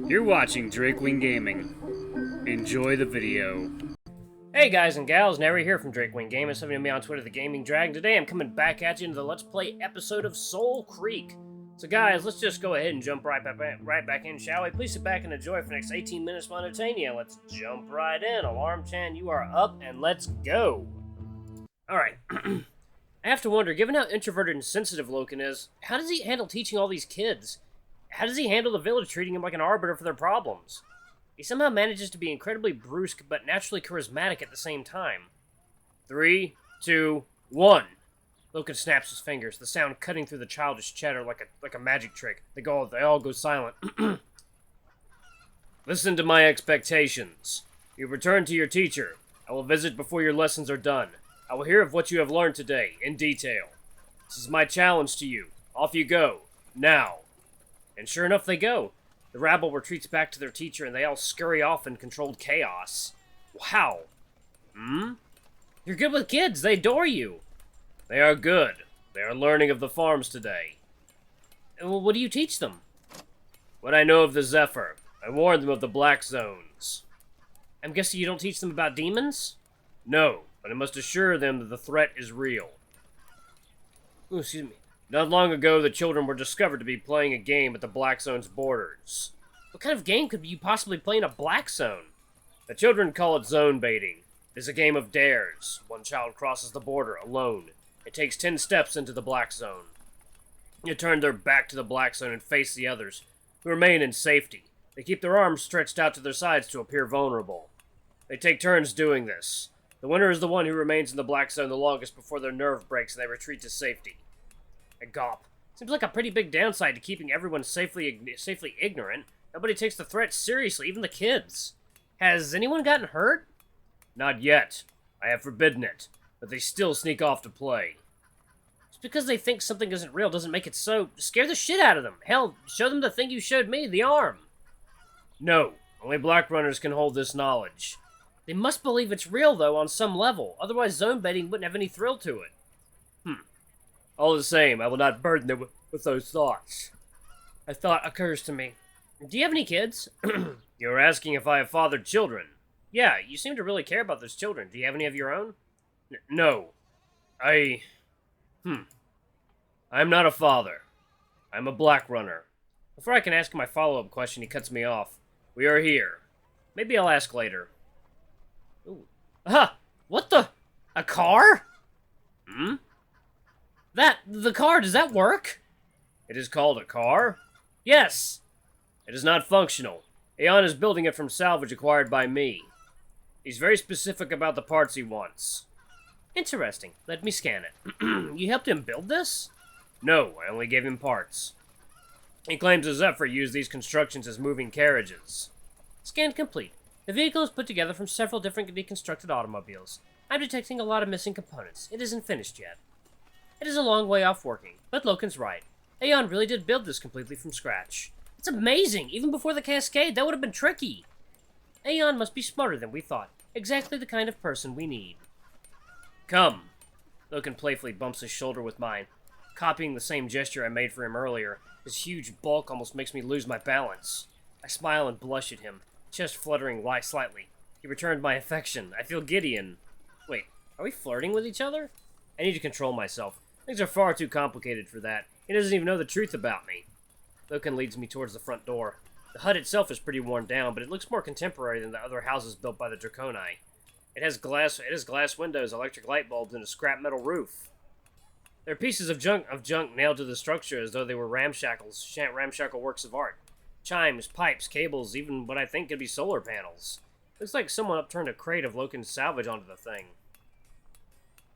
You're watching Drakewing Gaming. Enjoy the video. Hey guys and gals, Nary here from Drakewing Gaming. Something to me on Twitter, The Gaming Dragon. Today I'm coming back at you into the Let's Play episode of Soulcreek. So guys, let's just go ahead and jump right back in, shall we? Please sit back and enjoy for the next 18 minutes to entertain you. Let's jump right in. Alarm Chan, you are up, and let's go. Alright. I have to wonder, given how introverted and sensitive Loken is, how does he handle teaching all these kids? How does he handle the village treating him like an arbiter for their problems? He somehow manages to be incredibly brusque, but naturally charismatic at the same time. 3, 2, 1. Loken snaps his fingers, the sound cutting through the childish chatter like a magic trick. They all go silent. Listen to my expectations. You return to your teacher. I will visit before your lessons are done. I will hear of what you have learned today, in detail. This is my challenge to you. Off you go. Now. And sure enough, they go. The rabble retreats back to their teacher, and they all scurry off in controlled chaos. Wow. You're good with kids. They adore you. They are good. They are learning of the farms today. Well, what do you teach them? What I know of the Zephyr. I warned them of the black zones. I'm guessing you don't teach them about demons? No, but I must assure them that the threat is real. Ooh, excuse me. Not long ago, the children were discovered to be playing a game at the Black Zone's borders. What kind of game could you possibly play in a Black Zone? The children call it zone baiting. It is a game of dares. One child crosses the border alone. It takes 10 steps into the Black Zone. They turn their back to the Black Zone and face the others, who remain in safety. They keep their arms stretched out to their sides to appear vulnerable. They take turns doing this. The winner is the one who remains in the Black Zone the longest before their nerve breaks and they retreat to safety. A gawp. Seems like a pretty big downside to keeping everyone safely ignorant. Nobody takes the threat seriously, even the kids. Has anyone gotten hurt? Not yet. I have forbidden it, but they still sneak off to play. Just because they think something isn't real doesn't make it so. Scare the shit out of them. Hell, show them the thing you showed me, the arm. No, only black runners can hold this knowledge. They must believe it's real, though, on some level. Otherwise, zone baiting wouldn't have any thrill to it. All the same, I will not burden them with those thoughts. A thought occurs to me. Do you have any kids? You're asking if I have fathered children. Yeah, you seem to really care about those children. Do you have any of your own? No. I'm not a father. I'm a black runner. Before I can ask my follow-up question, he cuts me off. We are here. Maybe I'll ask later. Ooh. Aha! What the? A car? The car, does that work? It is called a car? Yes. It is not functional. Aeyon is building it from salvage acquired by me. He's very specific about the parts he wants. Interesting. Let me scan it. You helped him build this? No, I only gave him parts. He claims the Zephyr used these constructions as moving carriages. Scan complete. The vehicle is put together from several different deconstructed automobiles. I'm detecting a lot of missing components. It isn't finished yet. It is a long way off working, but Loken's right. Aeyon really did build this completely from scratch. It's amazing! Even before the cascade, that would have been tricky! Aeyon must be smarter than we thought. Exactly the kind of person we need. Come! Loken playfully bumps his shoulder with mine, copying the same gesture I made for him earlier. His huge bulk almost makes me lose my balance. I smile and blush at him, chest fluttering slightly. He returned my affection. I feel giddy and... Wait, are we flirting with each other? I need to control myself. Things are far too complicated for that. He doesn't even know the truth about me. Loken leads me towards the front door. The hut itself is pretty worn down, but it looks more contemporary than the other houses built by the Draconi. It has glass windows, electric light bulbs, and a scrap metal roof. There are pieces of junk nailed to the structure as though they were ramshackle works of art. Chimes, pipes, cables, even what I think could be solar panels. Looks like someone upturned a crate of Loken's salvage onto the thing.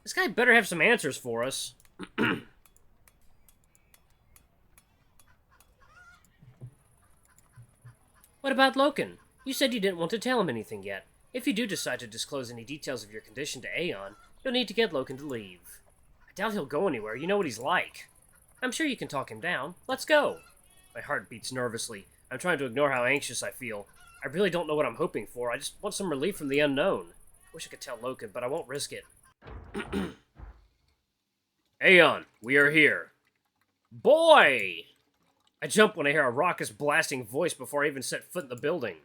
This guy better have some answers for us. What about Loken? You said you didn't want to tell him anything yet. If you do decide to disclose any details of your condition to Aeyon, you'll need to get Loken to leave. I doubt he'll go anywhere. You know what he's like. I'm sure you can talk him down. Let's go. My heart beats nervously. I'm trying to ignore how anxious I feel. I really don't know what I'm hoping for. I just want some relief from the unknown. I wish I could tell Loken, but I won't risk it. Aeyon, we are here. Boy! I jump when I hear a raucous blasting voice before I even set foot in the building.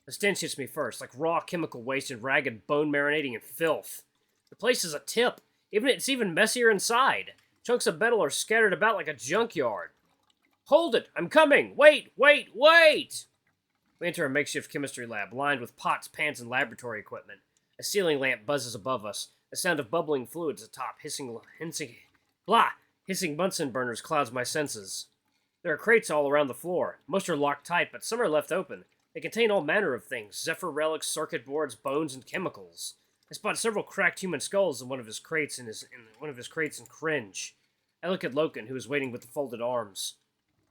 The stench hits me first, like raw chemical waste and ragged bone marinating in filth. The place is a tip. It's even messier inside. Chunks of metal are scattered about like a junkyard. Hold it! I'm coming! Wait! Wait! Wait! We enter a makeshift chemistry lab, lined with pots, pans, and laboratory equipment. A ceiling lamp buzzes above us. The sound of bubbling fluids atop, hissing Bunsen burners clouds my senses. There are crates all around the floor. Most are locked tight, but some are left open. They contain all manner of things: Zephyr relics, circuit boards, bones, and chemicals. I spot several cracked human skulls in one of his crates and cringe. I look at Loken, who is waiting with the folded arms.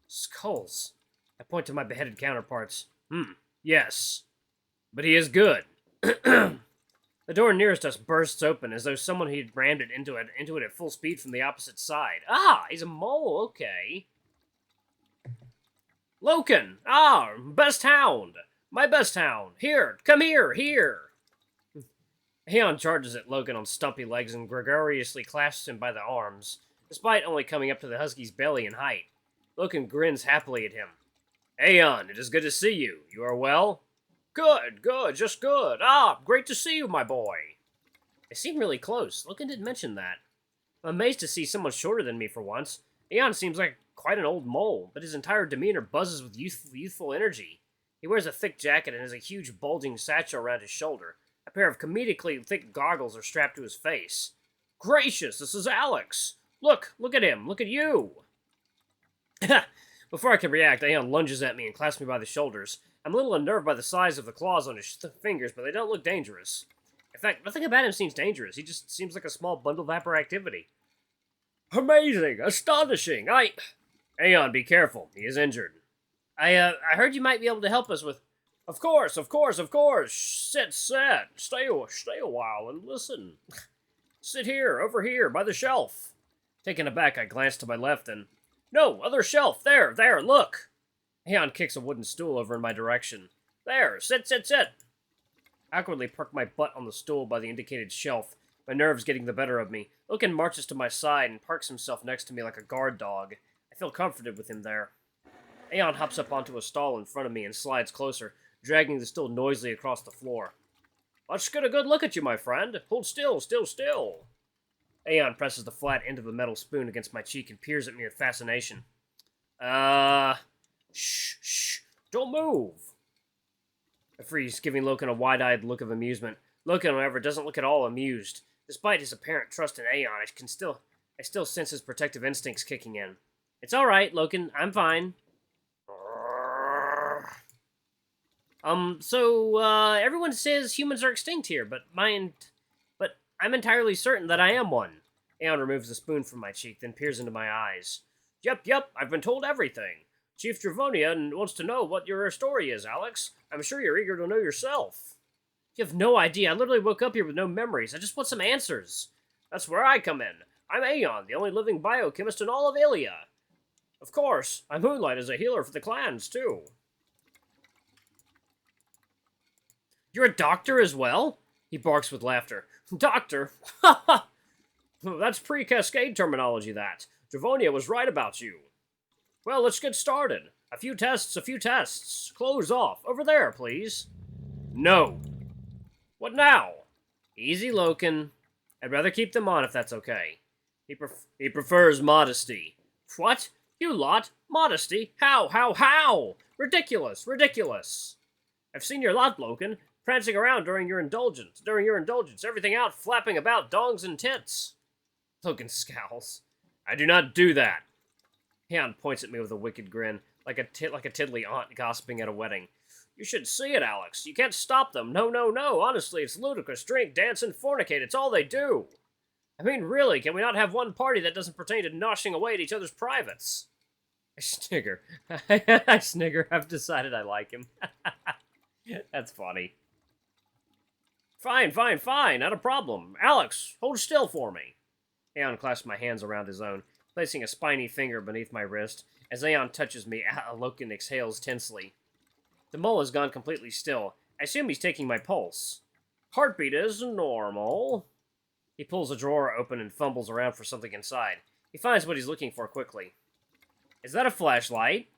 Skulls. I point to my beheaded counterparts. Yes. But he is good. The door nearest us bursts open, as though someone had rammed it into it at full speed from the opposite side. Ah, he's a mole, okay. Loken! Ah, best hound! My best hound! Here! Come here! Here! Aeyon charges at Loken on stumpy legs and gregariously clasps him by the arms, despite only coming up to the husky's belly in height. Loken grins happily at him. Aeyon, it is good to see you. You are well? Good, just good. Ah, great to see you, my boy. They seem really close. Loken didn't mention that. I'm amazed to see someone shorter than me for once. Aeyon seems like quite an old mole, but his entire demeanor buzzes with youthful energy. He wears a thick jacket and has a huge bulging satchel around his shoulder. A pair of comedically thick goggles are strapped to his face. Gracious, this is Alex! Look at him, look at you! Before I can react, Aeyon lunges at me and clasps me by the shoulders. I'm a little unnerved by the size of the claws on his fingers, but they don't look dangerous. In fact, nothing about him seems dangerous. He just seems like a small bundle of hyperactivity. Amazing! Astonishing! Aeyon, be careful. He is injured. I heard you might be able to help us with... Of course! Sit. Stay a while and listen. Sit here, over here, by the shelf. Taken aback, I glance to my left and... No, other shelf! There, look! Aeyon kicks a wooden stool over in my direction. There, sit! I awkwardly perk my butt on the stool by the indicated shelf, my nerves getting the better of me. Loken marches to my side and parks himself next to me like a guard dog. I feel comforted with him there. Aeyon hops up onto a stall in front of me and slides closer, dragging the stool noisily across the floor. Let's get a good look at you, my friend. Hold still. Aeyon presses the flat end of the metal spoon against my cheek and peers at me with fascination. Shh, don't move. I freeze, giving Loken a wide-eyed look of amusement. Loken, however, doesn't look at all amused. Despite his apparent trust in Aeyon, I still sense his protective instincts kicking in. It's all right, Loken. I'm fine. Everyone says humans are extinct here, but I'm entirely certain that I am one. Aeyon removes the spoon from my cheek, then peers into my eyes. Yep, I've been told everything. Chief Dravonia wants to know what your story is, Alex. I'm sure you're eager to know yourself. You have no idea. I literally woke up here with no memories. I just want some answers. That's where I come in. I'm Aeyon, the only living biochemist in all of Ilia. Of course, I moonlight as a healer for the clans, too. You're a doctor as well? He barks with laughter. Doctor? Ha ha! That's pre-cascade terminology, that. Dravonia was right about you. Well, let's get started. A few tests. Close off. Over there, please. No. What now? Easy, Loken. I'd rather keep them on if that's okay. He prefers modesty. What? You lot? Modesty? How? Ridiculous. I've seen your lot, Loken, prancing around during your indulgence, everything out flapping about dongs and tits. Loken scowls. I do not do that. Aeyon points at me with a wicked grin, like a tiddly aunt gossiping at a wedding. You should see it, Alex. You can't stop them. No. Honestly, it's ludicrous. Drink, dance, and fornicate. It's all they do. I mean, really, can we not have one party that doesn't pertain to noshing away at each other's privates? I snigger. I've decided I like him. That's funny. Fine. Not a problem. Alex, hold still for me. Aeyon clasps my hands around his own, placing a spiny finger beneath my wrist. As Aeyon touches me, Loken exhales tensely. The mole has gone completely still. I assume he's taking my pulse. Heartbeat is normal. He pulls a drawer open and fumbles around for something inside. He finds what he's looking for quickly. Is that a flashlight?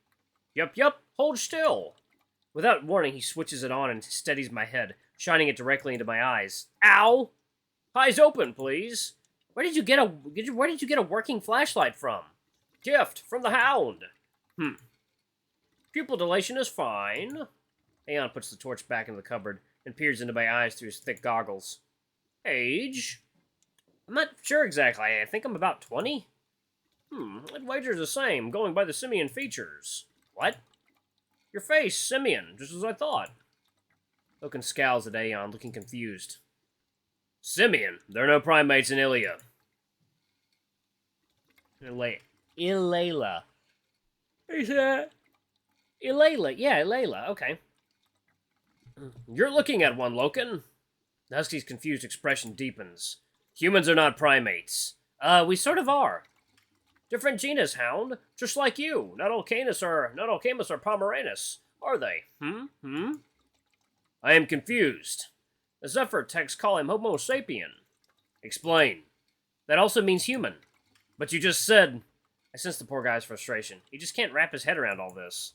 Yup, hold still. Without warning, he switches it on and steadies my head, shining it directly into my eyes. Ow! Eyes open, please. Where did you get a working flashlight from? Gift from the Hound. Pupil dilation is fine. Aeyon puts the torch back in the cupboard and peers into my eyes through his thick goggles. Age? I'm not sure exactly. I think I'm about 20. I'd wager the same, going by the simian features. What? Your face, simian, just as I thought. Loken scowls at Aeyon, looking confused. Simian? There are no primates in Ilia. Ilela. Is that? Ilela. Yeah, Ilela. Okay. You're looking at one, Loken. The Husky's confused expression deepens. Humans are not primates. We sort of are. Different genus, Hound. Just like you. Not all Canis are Pomeranus, are they? I am confused. The Zephyr texts call him Homo sapien. Explain. That also means human. But you just said... I sense the poor guy's frustration. He just can't wrap his head around all this.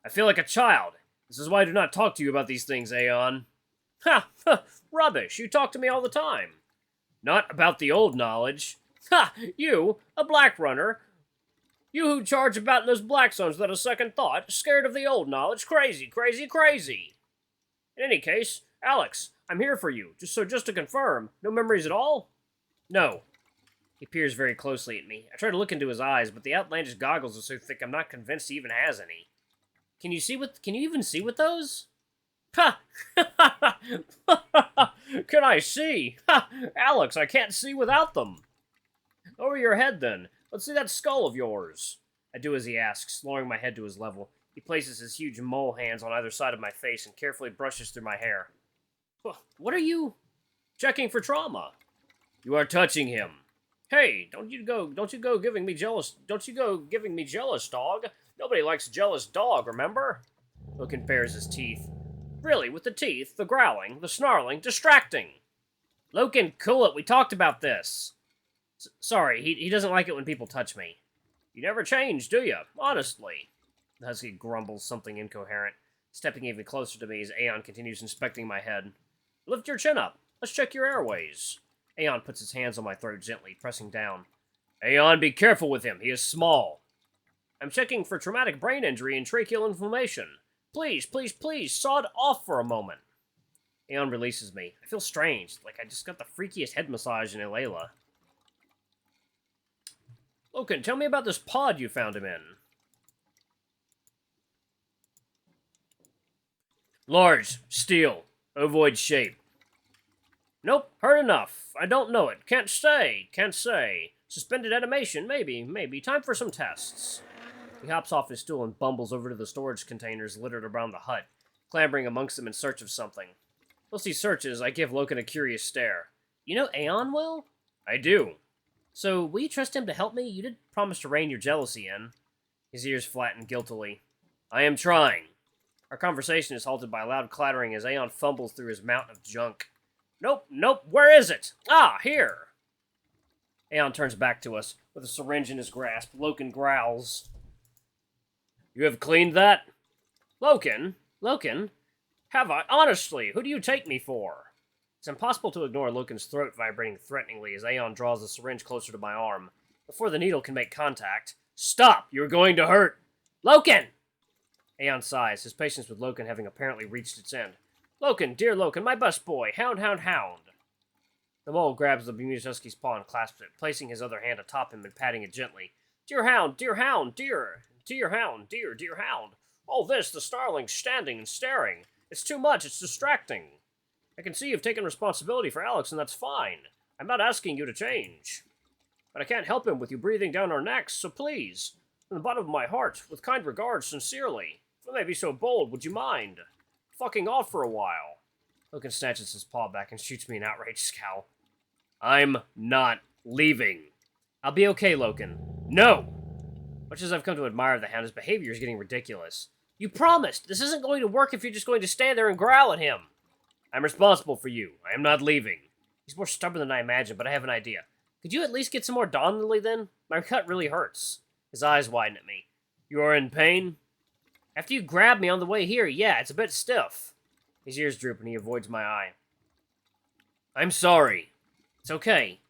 I feel like a child. This is why I do not talk to you about these things, Aeyon. Ha! Rubbish. You talk to me all the time. Not about the old knowledge. Ha! You, a black runner. You who charge about in those black zones without a second thought, scared of the old knowledge. Crazy, crazy, crazy. In any case, Alex, I'm here for you. Just to confirm, no memories at all? No. He peers very closely at me. I try to look into his eyes, but the outlandish goggles are so thick I'm not convinced he even has any. Can you even see with those? Ha! Can I see? Ha! Alex, I can't see without them. Over your head, then. Let's see that skull of yours. I do as he asks, lowering my head to his level. He places his huge mole hands on either side of my face and carefully brushes through my hair. What are you? Checking for trauma. You are touching him. Hey, don't you go giving me jealous, dog. Nobody likes a jealous dog, remember? Loken bares his teeth. Really, with the teeth, the growling, the snarling, distracting. Loken, cool it, we talked about this. Sorry, he doesn't like it when people touch me. You never change, do you? Honestly. The Husky grumbles something incoherent, stepping even closer to me as Aeyon continues inspecting my head. Lift your chin up. Let's check your airways. Aeyon puts his hands on my throat gently, pressing down. Aeyon, be careful with him. He is small. I'm checking for traumatic brain injury and tracheal inflammation. Please, sod off for a moment. Aeyon releases me. I feel strange, like I just got the freakiest head massage in Ilela. Loken, tell me about this pod you found him in. Large, steel, ovoid shape. Nope, heard enough. I don't know it. Can't say. Suspended animation, maybe. Time for some tests. He hops off his stool and bumbles over to the storage containers littered around the hut, clambering amongst them in search of something. Whilst he searches, I give Loken a curious stare. You know Aeyon well? I do. So, will you trust him to help me? You did promise to rein your jealousy in. His ears flatten guiltily. I am trying. Our conversation is halted by a loud clattering as Aeyon fumbles through his mountain of junk. Nope, where is it? Ah, here! Aeyon turns back to us, with a syringe in his grasp. Loken growls. You have cleaned that? Loken? Have I? Honestly, who do you take me for? It's impossible to ignore Loken's throat vibrating threateningly as Aeyon draws the syringe closer to my arm. Before the needle can make contact... Stop! You're going to hurt! Loken! Aeyon sighs, his patience with Loken having apparently reached its end. Loken, dear Loken, my best boy, hound. The mole grabs the bemused husky's paw and clasps it, placing his other hand atop him and patting it gently. Dear hound, dear hound. All this, the snarling, standing and staring. It's too much, it's distracting. I can see you've taken responsibility for Alex, and that's fine. I'm not asking you to change. But I can't help him with you breathing down our necks, so please, from the bottom of my heart, with kind regards, sincerely, if I may be so bold, would you mind fucking off for a while? Loken snatches his paw back and shoots me an outraged scowl. I'm not leaving. I'll be okay, Loken. No! Much as I've come to admire the hound, his behavior is getting ridiculous. You promised! This isn't going to work if you're just going to stand there and growl at him. I'm responsible for you. I am not leaving. He's more stubborn than I imagined, but I have an idea. Could you at least get some more Dawn Lily, then? My cut really hurts. His eyes widen at me. You are in pain? After you grabbed me on the way here, yeah, it's a bit stiff. His ears droop and he avoids my eye. I'm sorry. It's okay.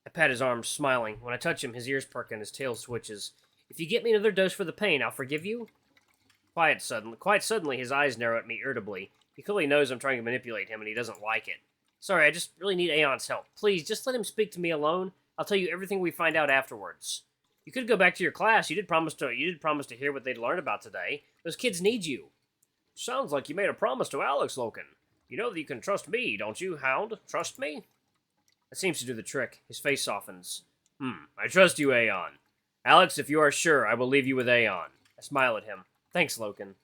I pat his arm, smiling. When I touch him, his ears perk and his tail switches. If you get me another dose for the pain, I'll forgive you. Quite suddenly, his eyes narrow at me irritably. He clearly knows I'm trying to manipulate him and he doesn't like it. Sorry, I just really need Aeon's help. Please, just let him speak to me alone. I'll tell you everything we find out afterwards. You could go back to your class. You did promise to hear what they'd learn about today. Those kids need you. Sounds like you made a promise to Alex, Loken. You know that you can trust me, don't you, Hound? Trust me? That seems to do the trick. His face softens. I trust you, Aeon. Alex, if you are sure, I will leave you with Aeon. I smile at him. Thanks, Loken.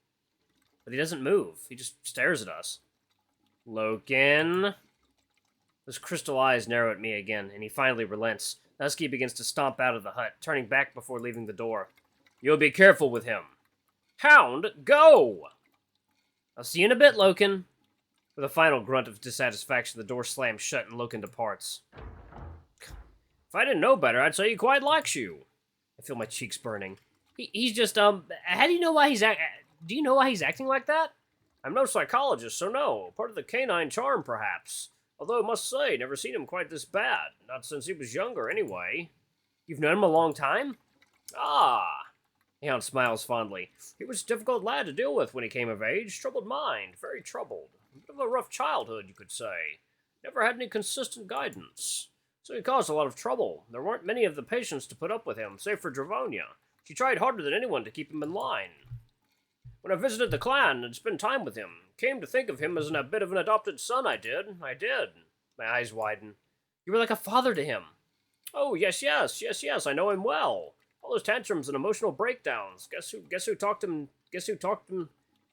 But he doesn't move. He just stares at us. Loken. Those crystal eyes narrow at me again, and he finally relents. The husky begins to stomp out of the hut, turning back before leaving the door. You'll be careful with him. Hound, go! I'll see you in a bit, Loken. With a final grunt of dissatisfaction, the door slams shut and Loken departs. If I didn't know better, I'd say he quite likes you. I feel my cheeks burning. He's just, how do you know why do you know why he's acting like that? I'm no psychologist, so no. Part of the canine charm, perhaps. Although I must say, never seen him quite this bad. Not since he was younger, anyway. You've known him a long time? Ah. Aeon smiles fondly. He was a difficult lad to deal with when he came of age. Troubled mind. Very troubled. A bit of a rough childhood, you could say. Never had any consistent guidance. So he caused a lot of trouble. There weren't many of the patients to put up with him, save for Dravonia. She tried harder than anyone to keep him in line. When I visited the clan and spent time with him, came to think of him as a bit of an adopted son, I did. My eyes widen. You were like a father to him. Oh, yes, I know him well. All those tantrums and emotional breakdowns. Guess who talked him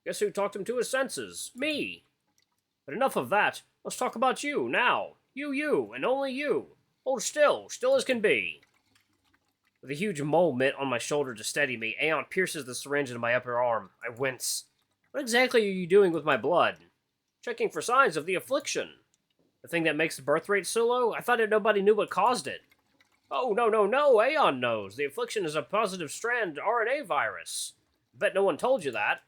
to his senses? Me. But enough of that. Let's talk about you, now. You, and only you. Hold still as can be. With a huge mole mitt on my shoulder to steady me, Aeon pierces the syringe into my upper arm. I wince. What exactly are you doing with my blood? Checking for signs of the affliction. The thing that makes the birth rate so low? I thought that nobody knew what caused it. Oh, no, Aeon knows. The affliction is a positive strand RNA virus. Bet no one told you that.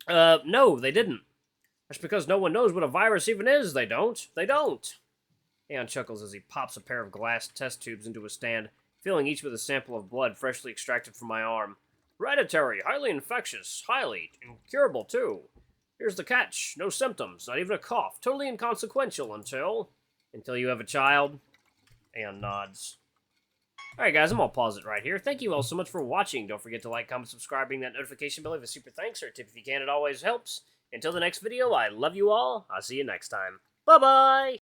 No, they didn't. That's because no one knows what a virus even is, they don't. Aeon chuckles as he pops a pair of glass test tubes into a stand, filling each with a sample of blood freshly extracted from my arm. Hereditary, highly infectious, highly incurable, too. Here's the catch. No symptoms, not even a cough. Totally inconsequential until you have a child. Aeon nods. Alright guys, I'm gonna pause it right here. Thank you all so much for watching. Don't forget to like, comment, subscribe, ring that notification bell. Leave a super thanks or a tip if you can. It always helps. Until the next video, I love you all. I'll see you next time. Bye-bye!